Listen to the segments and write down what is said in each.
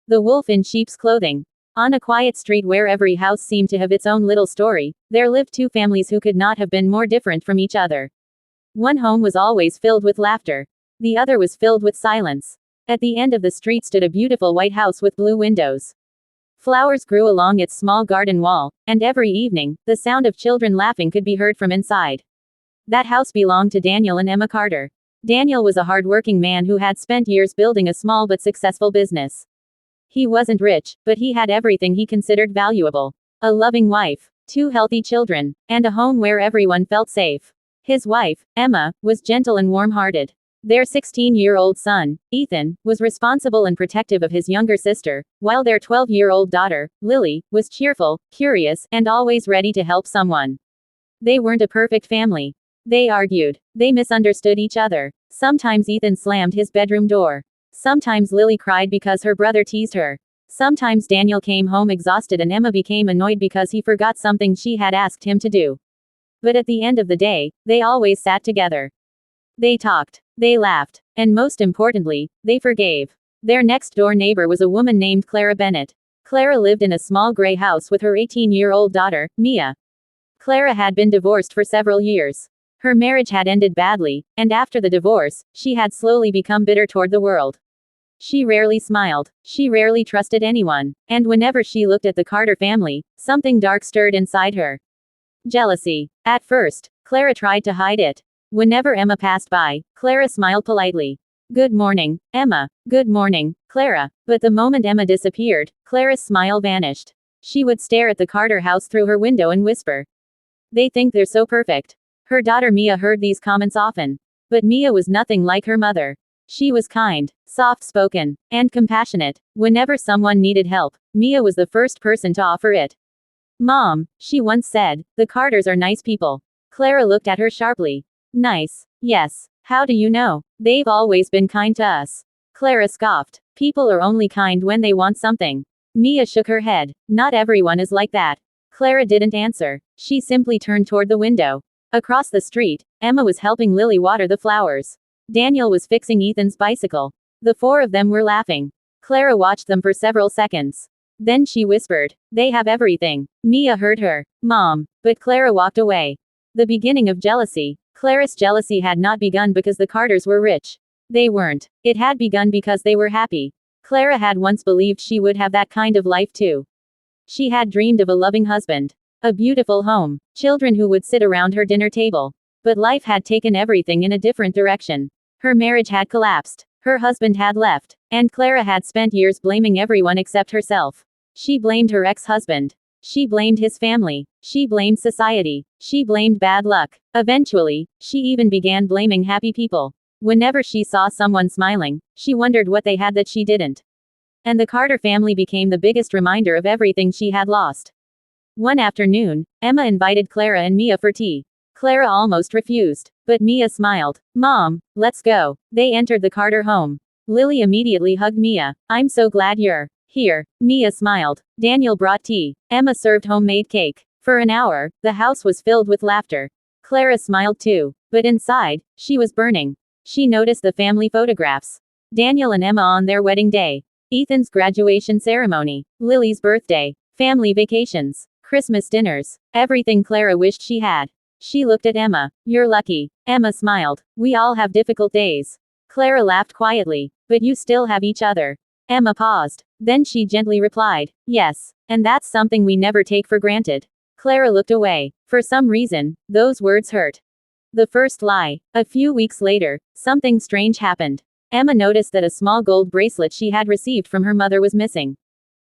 The wolf in sheep's clothing. On a quiet street where every house seemed to have its own little story, there lived two families who could not have been more different from each other. One home was always filled with laughter. The other was filled with silence. At the end of the street stood a beautiful white house with blue windows. Flowers grew along its small garden wall, and every evening, the sound of children laughing could be heard from inside. That house belonged to Daniel and Emma Carter. Daniel was a hard-working man who had spent years building a small but successful business. He wasn't rich, but he had everything he considered valuable. A loving wife, two healthy children, and a home where everyone felt safe. His wife, Emma, was gentle and warm-hearted. Their 16-year-old son, Ethan, was responsible and protective of his younger sister, while their 12-year-old daughter, Lily, was cheerful, curious, and always ready to help someone. They weren't a perfect family. They argued. They misunderstood each other. Sometimes Ethan slammed his bedroom door. Sometimes Lily cried because her brother teased her. Sometimes Daniel came home exhausted and Emma became annoyed because he forgot something she had asked him to do. But at the end of the day, they always sat together. They talked. They laughed. And most importantly, they forgave. Their next-door neighbor was a woman named Clara Bennett. Clara lived in a small gray house with her 18-year-old daughter, Mia. Clara had been divorced for several years. Her marriage had ended badly, and after the divorce, she had slowly become bitter toward the world. She rarely smiled. She rarely trusted anyone. And whenever she looked at the Carter family, something dark stirred inside her. Jealousy. At first, Clara tried to hide it. Whenever Emma passed by, Clara smiled politely. "Good morning, Emma." "Good morning, Clara." But the moment Emma disappeared, Clara's smile vanished. She would stare at the Carter house through her window and whisper, "They think they're so perfect." Her daughter Mia heard these comments often. But Mia was nothing like her mother. She was kind, soft-spoken, and compassionate. Whenever someone needed help, Mia was the first person to offer it. "Mom," she once said, "the Carters are nice people." Clara looked at her sharply. "Nice? Yes. How do you know? They've always been kind to us." Clara scoffed. "People are only kind when they want something." Mia shook her head. "Not everyone is like that." Clara didn't answer. She simply turned toward the window. Across the street, Emma was helping Lily water the flowers. Daniel was fixing Ethan's bicycle. The four of them were laughing. Clara watched them for several seconds. Then she whispered, "They have everything." Mia heard her. "Mom." But Clara walked away. The beginning of jealousy. Clara's jealousy had not begun because the Carters were rich. They weren't. It had begun because they were happy. Clara had once believed she would have that kind of life too. She had dreamed of a loving husband, a beautiful home, children who would sit around her dinner table. But life had taken everything in a different direction. Her marriage had collapsed. Her husband had left. And Clara had spent years blaming everyone except herself. She blamed her ex-husband. She blamed his family. She blamed society. She blamed bad luck. Eventually, she even began blaming happy people. Whenever she saw someone smiling, she wondered what they had that she didn't. And the Carter family became the biggest reminder of everything she had lost. One afternoon, Emma invited Clara and Mia for tea. Clara almost refused. But Mia smiled. "Mom, let's go." They entered the Carter home. Lily immediately hugged Mia. "I'm so glad you're here." Mia smiled. Daniel brought tea. Emma served homemade cake. For an hour, the house was filled with laughter. Clara smiled too. But inside, she was burning. She noticed the family photographs. Daniel and Emma on their wedding day. Ethan's graduation ceremony. Lily's birthday. Family vacations. Christmas dinners. Everything Clara wished she had. She looked at Emma. "You're lucky." Emma smiled. "We all have difficult days." Clara laughed quietly. "But you still have each other." Emma paused. Then she gently replied, "Yes. And that's something we never take for granted." Clara looked away. For some reason, those words hurt. The first lie. A few weeks later, something strange happened. Emma noticed that a small gold bracelet she had received from her mother was missing.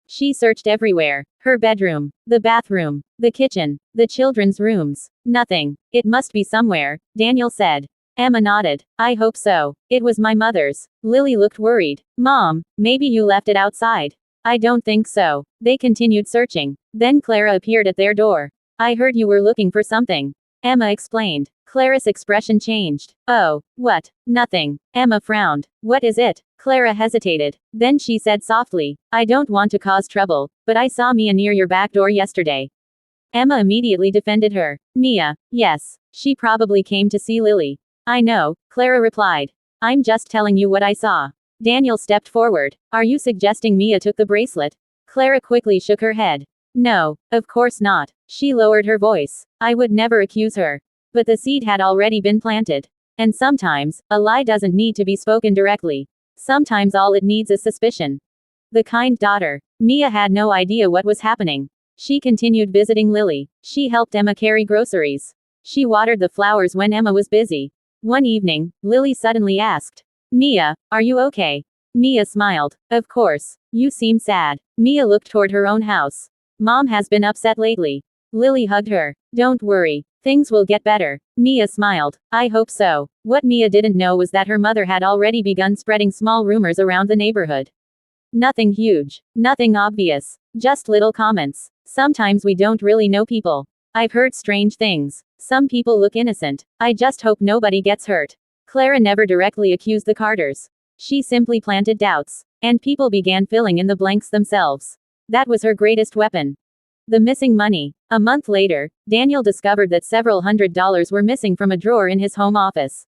She searched everywhere. Her bedroom, the bathroom, the kitchen, the children's rooms. Nothing. "It must be somewhere," Daniel said. Emma nodded. "I hope so. It was my mother's." Lily looked worried. "Mom, maybe you left it outside." "I don't think so." They continued searching. Then Clara appeared at their door. "I heard you were looking for something," Emma explained. Clara's expression changed. "Oh, what?" "Nothing." Emma frowned. "What is it?" Clara hesitated. Then she said softly, "I don't want to cause trouble, but I saw Mia near your back door yesterday." Emma immediately defended her. "Mia? Yes. She probably came to see Lily." "I know," Clara replied. "I'm just telling you what I saw." Daniel stepped forward. Are you suggesting Mia took the bracelet? Clara quickly shook her head. No, of course not. She lowered her voice. I would never accuse her. But the seed had already been planted. And sometimes, a lie doesn't need to be spoken directly. Sometimes all it needs is suspicion. The kind daughter. Mia had no idea what was happening. She continued visiting Lily. She helped Emma carry groceries. She watered the flowers when Emma was busy. One evening, Lily suddenly asked, Mia, are you okay? Mia smiled. Of course. You seem sad. Mia looked toward her own house. Mom has been upset lately. Lily hugged her. Don't worry. Things will get better. Mia smiled. I hope so. What Mia didn't know was that her mother had already begun spreading small rumors around the neighborhood. Nothing huge. Nothing obvious. Just little comments. Sometimes we don't really know people. I've heard strange things. Some people look innocent. I just hope nobody gets hurt. Clara never directly accused the Carters. She simply planted doubts. And people began filling in the blanks themselves. That was her greatest weapon. The missing money. A month later, Daniel discovered that several $100s were missing from a drawer in his home office.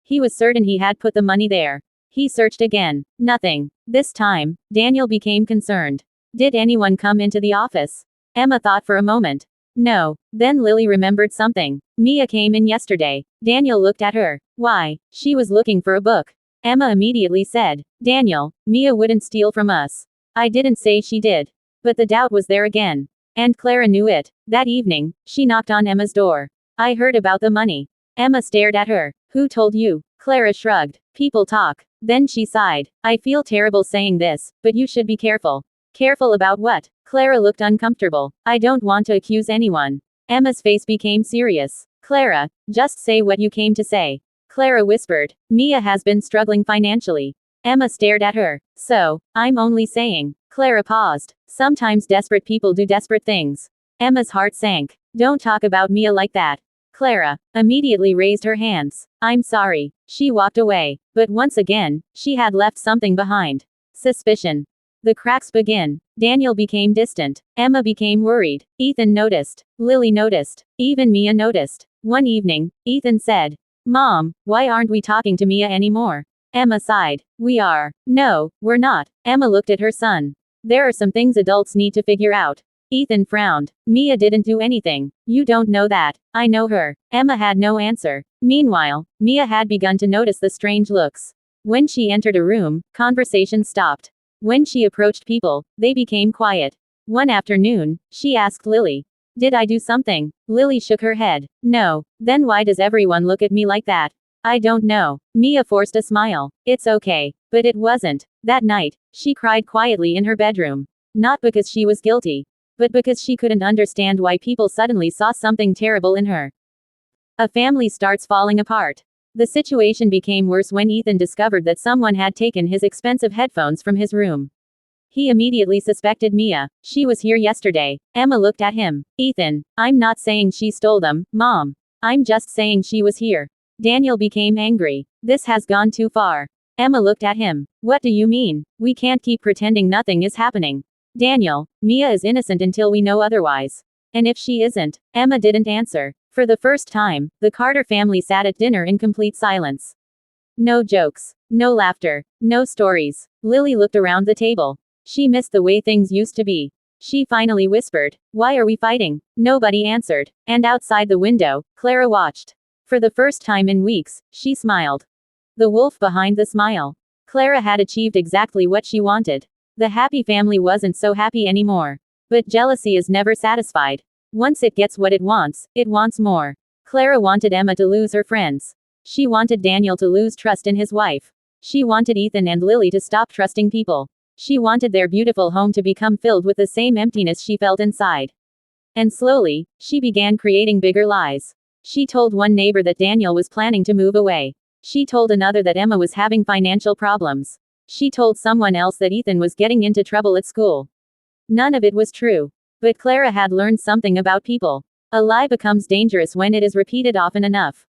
He was certain he had put the money there. He searched again. Nothing. This time, Daniel became concerned. Did anyone come into the office? Emma thought for a moment. No. Then Lily remembered something. Mia came in yesterday. Daniel looked at her. Why? She was looking for a book. Emma immediately said, Daniel, Mia wouldn't steal from us. I didn't say she did. But the doubt was there again. And Clara knew it. That evening, she knocked on Emma's door. I heard about the money. Emma stared at her. Who told you? Clara shrugged. People talk. Then she sighed. I feel terrible saying this, but you should be careful. Careful about what? Clara looked uncomfortable. I don't want to accuse anyone. Emma's face became serious. Clara, just say what you came to say. Clara whispered. Mia has been struggling financially. Emma stared at her. So, I'm only saying. Clara paused. Sometimes desperate people do desperate things. Emma's heart sank. Don't talk about Mia like that. Clara immediately raised her hands. I'm sorry. She walked away. But once again, she had left something behind. Suspicion. The cracks began. Daniel became distant. Emma became worried. Ethan noticed. Lily noticed. Even Mia noticed. One evening, Ethan said, Mom, why aren't we talking to Mia anymore? Emma sighed. We are. No, we're not. Emma looked at her son. There are some things adults need to figure out. Ethan frowned. Mia didn't do anything. You don't know that. I know her. Emma had no answer. Meanwhile, Mia had begun to notice the strange looks. When she entered a room, conversation stopped. When she approached people, they became quiet. One afternoon, she asked Lily, Did I do something? Lily shook her head. No. Then why does everyone look at me like that? I don't know. Mia forced a smile. It's okay. But it wasn't. That night, she cried quietly in her bedroom. Not because she was guilty, but because she couldn't understand why people suddenly saw something terrible in her. A family starts falling apart. The situation became worse when Ethan discovered that someone had taken his expensive headphones from his room. He immediately suspected Mia. She was here yesterday. Emma looked at him. Ethan, I'm not saying she stole them, Mom. I'm just saying she was here. Daniel became angry. This has gone too far. Emma looked at him. What do you mean? We can't keep pretending nothing is happening. Daniel, Mia is innocent until we know otherwise. And if she isn't? Emma didn't answer. For the first time, the Carter family sat at dinner in complete silence. No jokes. No laughter. No stories. Lily looked around the table. She missed the way things used to be. She finally whispered, Why are we fighting? Nobody answered. And outside the window, Clara watched. For the first time in weeks, she smiled. The wolf behind the smile. Clara had achieved exactly what she wanted. The happy family wasn't so happy anymore. But jealousy is never satisfied. Once it gets what it wants more. Clara wanted Emma to lose her friends. She wanted Daniel to lose trust in his wife. She wanted Ethan and Lily to stop trusting people. She wanted their beautiful home to become filled with the same emptiness she felt inside. And slowly, she began creating bigger lies. She told one neighbor that Daniel was planning to move away. She told another that Emma was having financial problems. She told someone else that Ethan was getting into trouble at school. None of it was true. But Clara had learned something about people. A lie becomes dangerous when it is repeated often enough.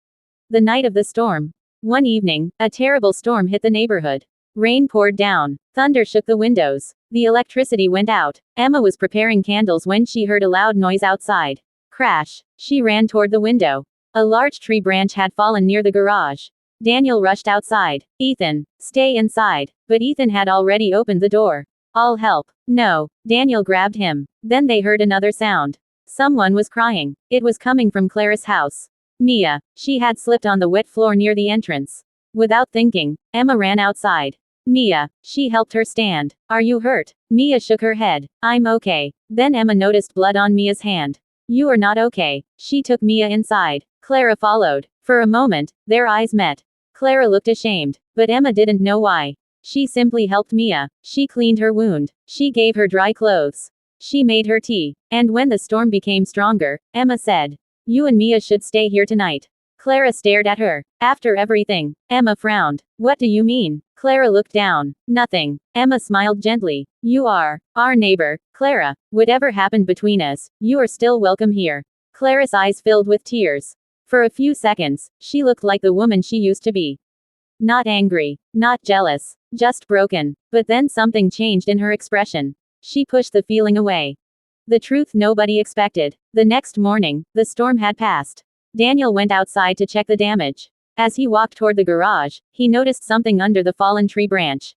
The night of the storm. One evening, a terrible storm hit the neighborhood. Rain poured down. Thunder shook the windows. The electricity went out. Emma was preparing candles when she heard a loud noise outside. Crash. She ran toward the window. A large tree branch had fallen near the garage. Daniel rushed outside. Ethan, stay inside. But Ethan had already opened the door. I'll help. No. Daniel grabbed him. Then they heard another sound. Someone was crying. It was coming from Clara's house. Mia. She had slipped on the wet floor near the entrance. Without thinking, Emma ran outside. Mia. She helped her stand. Are you hurt? Mia shook her head. I'm okay. Then Emma noticed blood on Mia's hand. You are not okay. She took Mia inside. Clara followed. For a moment, their eyes met. Clara looked ashamed, but Emma didn't know why. She simply helped Mia. She cleaned her wound. She gave her dry clothes. She made her tea. And when the storm became stronger, Emma said, you and Mia should stay here tonight. Clara stared at her. After everything. Emma frowned. What do you mean? Clara looked down. Nothing. Emma smiled gently. You are our neighbor, Clara. Whatever happened between us, you are still welcome here. Clara's eyes filled with tears. For a few seconds, she looked like the woman she used to be. Not angry, not jealous, just broken. But then something changed in her expression. She pushed the feeling away. The truth nobody expected. The next morning, the storm had passed. Daniel went outside to check the damage. As he walked toward the garage, he noticed something under the fallen tree branch.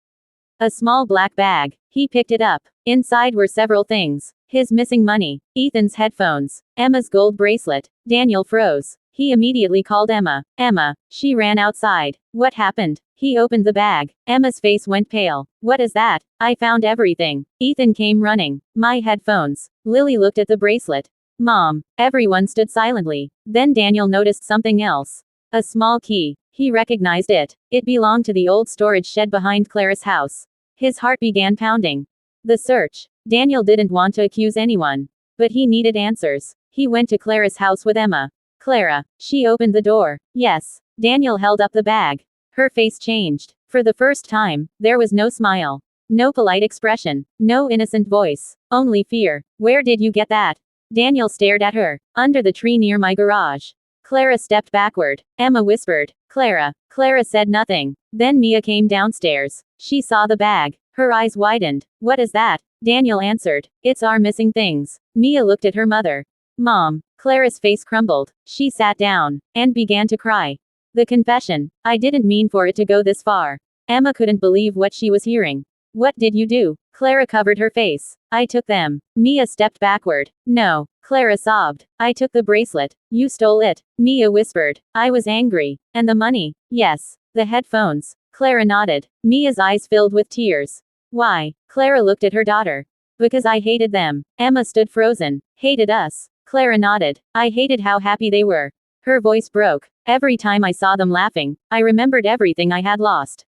A small black bag. He picked it up. Inside were several things. His missing money, Ethan's headphones, Emma's gold bracelet. Daniel froze. He immediately called Emma. Emma. She ran outside. What happened? He opened the bag. Emma's face went pale. What is that? I found everything. Ethan came running. My headphones. Lily looked at the bracelet. Mom. Everyone stood silently. Then Daniel noticed something else. A small key. He recognized it. It belonged to the old storage shed behind Clara's house. His heart began pounding. The search. Daniel didn't want to accuse anyone. But he needed answers. He went to Clara's house with Emma. Clara. She opened the door. Yes. Daniel held up the bag. Her face changed. For the first time, there was no smile. No polite expression. No innocent voice. Only fear. Where did you get that? Daniel stared at her. Under the tree near my garage. Clara stepped backward. Emma whispered. Clara. Clara said nothing. Then Mia came downstairs. She saw the bag. Her eyes widened. What is that? Daniel answered. It's our missing things. Mia looked at her mother. Mom. Clara's face crumbled. She sat down and began to cry. The confession. I didn't mean for it to go this far. Emma couldn't believe what she was hearing. What did you do? Clara covered her face. I took them. Mia stepped backward. No. Clara sobbed. I took the bracelet. You stole it. Mia whispered. I was angry. And the money? Yes. The headphones. Clara nodded. Mia's eyes filled with tears. Why? Clara looked at her daughter. Because I hated them. Emma stood frozen. Hated us. Clara nodded. I hated how happy they were. Her voice broke. Every time I saw them laughing, I remembered everything I had lost.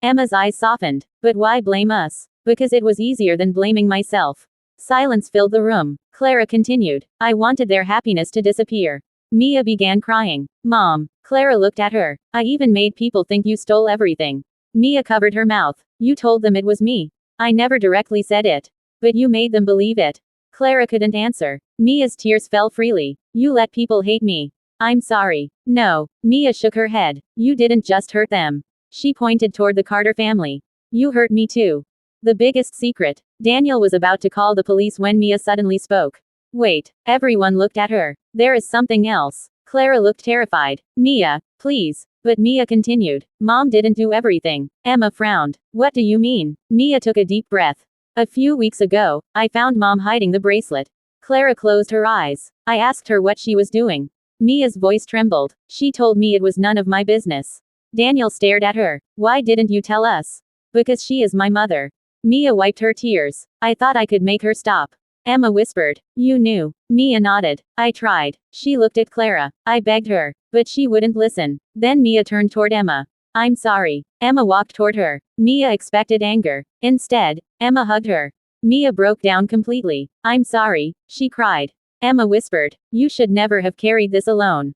Emma's eyes softened. But why blame us? Because it was easier than blaming myself. Silence filled the room. Clara continued. I wanted their happiness to disappear. Mia began crying. Mom. Clara looked at her. I even made people think you stole everything. Mia covered her mouth. You told them it was me. I never directly said it. But you made them believe it. Clara couldn't answer. Mia's tears fell freely. You let people hate me. I'm sorry. No. Mia shook her head. You didn't just hurt them. She pointed toward the Carter family. You hurt me too. The biggest secret. Daniel was about to call the police when Mia suddenly spoke. Wait. Everyone looked at her. There is something else. Clara looked terrified. Mia, please. But Mia continued. Mom didn't do everything. Emma frowned. What do you mean? Mia took a deep breath. A few weeks ago, I found Mom hiding the bracelet. Clara closed her eyes. I asked her what she was doing. Mia's voice trembled. She told me it was none of my business. Daniel stared at her. Why didn't you tell us? Because she is my mother. Mia wiped her tears. I thought I could make her stop. Emma whispered. You knew. Mia nodded. I tried. She looked at Clara. I begged her. But she wouldn't listen. Then Mia turned toward Emma. I'm sorry. Emma walked toward her. Mia expected anger. Instead, Emma hugged her. Mia broke down completely. I'm sorry, she cried. Emma whispered. You should never have carried this alone.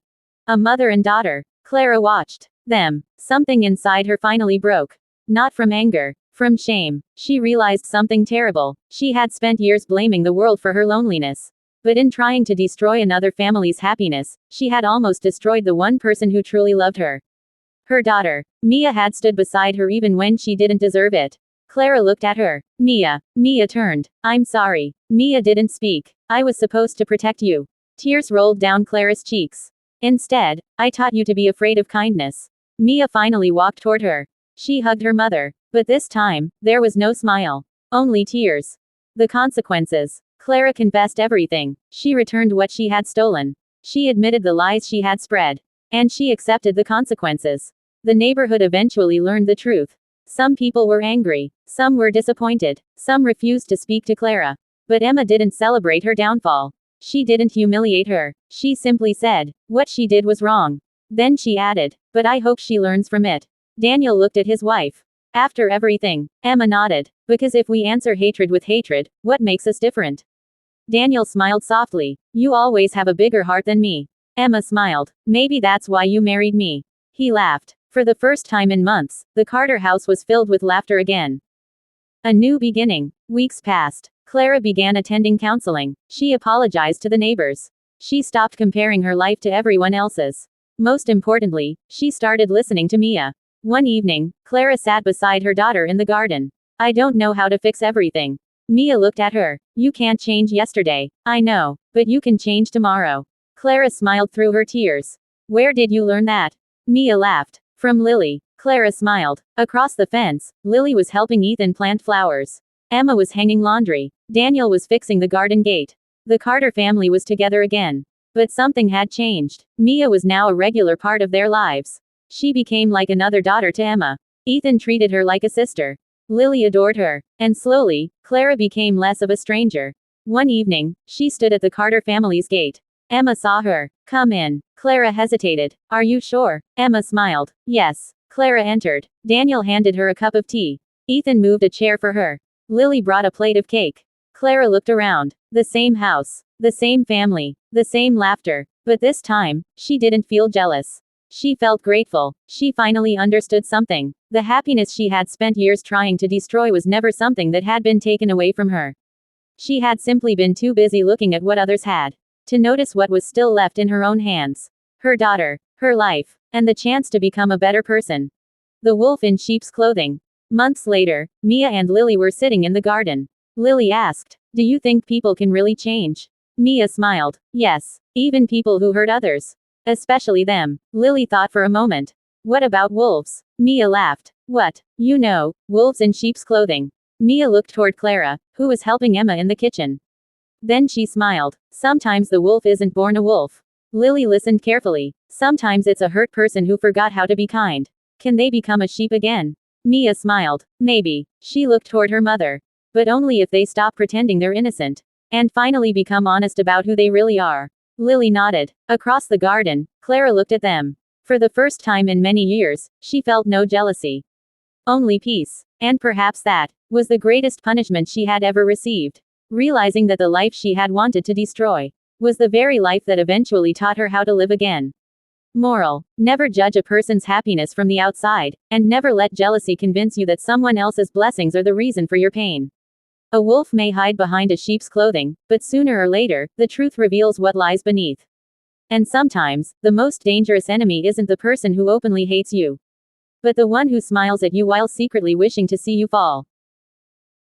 A mother and daughter. Clara watched them. Something inside her finally broke. Not from anger. From shame. She realized something terrible. She had spent years blaming the world for her loneliness. But in trying to destroy another family's happiness, she had almost destroyed the one person who truly loved her. Her daughter. Mia had stood beside her even when she didn't deserve it. Clara looked at her. Mia. Mia turned. I'm sorry. Mia didn't speak. I was supposed to protect you. Tears rolled down Clara's cheeks. Instead, I taught you to be afraid of kindness. Mia finally walked toward her. She hugged her mother. But this time, there was no smile. Only tears. The consequences. Clara confessed everything. She returned what she had stolen. She admitted the lies she had spread. And she accepted the consequences. The neighborhood eventually learned the truth. Some people were angry. Some were disappointed. Some refused to speak to Clara. But Emma didn't celebrate her downfall. She didn't humiliate her. She simply said, what she did was wrong. Then she added, but I hope she learns from it. Daniel looked at his wife. After everything, Emma nodded. Because if we answer hatred with hatred, what makes us different? Daniel smiled softly. You always have a bigger heart than me. Emma smiled. Maybe that's why you married me. He laughed. For the first time in months, the Carter house was filled with laughter again. A new beginning. Weeks passed. Clara began attending counseling. She apologized to the neighbors. She stopped comparing her life to everyone else's. Most importantly, she started listening to Mia. One evening, Clara sat beside her daughter in the garden. I don't know how to fix everything. Mia looked at her. You can't change yesterday. I know. But you can change tomorrow. Clara smiled through her tears. Where did you learn that? Mia laughed. From Lily. Clara smiled. Across the fence, Lily was helping Ethan plant flowers. Emma was hanging laundry. Daniel was fixing the garden gate. The Carter family was together again. But something had changed. Mia was now a regular part of their lives. She became like another daughter to Emma. Ethan treated her like a sister. Lily adored her. And slowly, Clara became less of a stranger. One evening, she stood at the Carter family's gate. Emma saw her. Come in. Clara hesitated. Are you sure? Emma smiled. Yes. Clara entered. Daniel handed her a cup of tea. Ethan moved a chair for her. Lily brought a plate of cake. Clara looked around. The same house. The same family. The same laughter. But this time, she didn't feel jealous. She felt grateful. She finally understood something. The happiness she had spent years trying to destroy was never something that had been taken away from her. She had simply been too busy looking at what others had to notice what was still left in her own hands. Her daughter, her life, and the chance to become a better person. The wolf in sheep's clothing. Months later, Mia and Lily were sitting in the garden. Lily asked, do you think people can really change? Mia smiled. Yes, even people who hurt others. Especially them. Lily thought for a moment. What about wolves? Mia laughed. What? You know, wolves in sheep's clothing. Mia looked toward Clara, who was helping Emma in the kitchen. Then she smiled. Sometimes the wolf isn't born a wolf. Lily listened carefully. Sometimes it's a hurt person who forgot how to be kind. Can they become a sheep again? Mia smiled. Maybe. She looked toward her mother. But only if they stop pretending they're innocent. And finally become honest about who they really are. Lily nodded. Across the garden, Clara looked at them. For the first time in many years, she felt no jealousy. Only peace. And perhaps that was the greatest punishment she had ever received. Realizing that the life she had wanted to destroy was the very life that eventually taught her how to live again. Moral: never judge a person's happiness from the outside, and never let jealousy convince you that someone else's blessings are the reason for your pain. A wolf may hide behind a sheep's clothing, but sooner or later, the truth reveals what lies beneath. And sometimes, the most dangerous enemy isn't the person who openly hates you, but the one who smiles at you while secretly wishing to see you fall.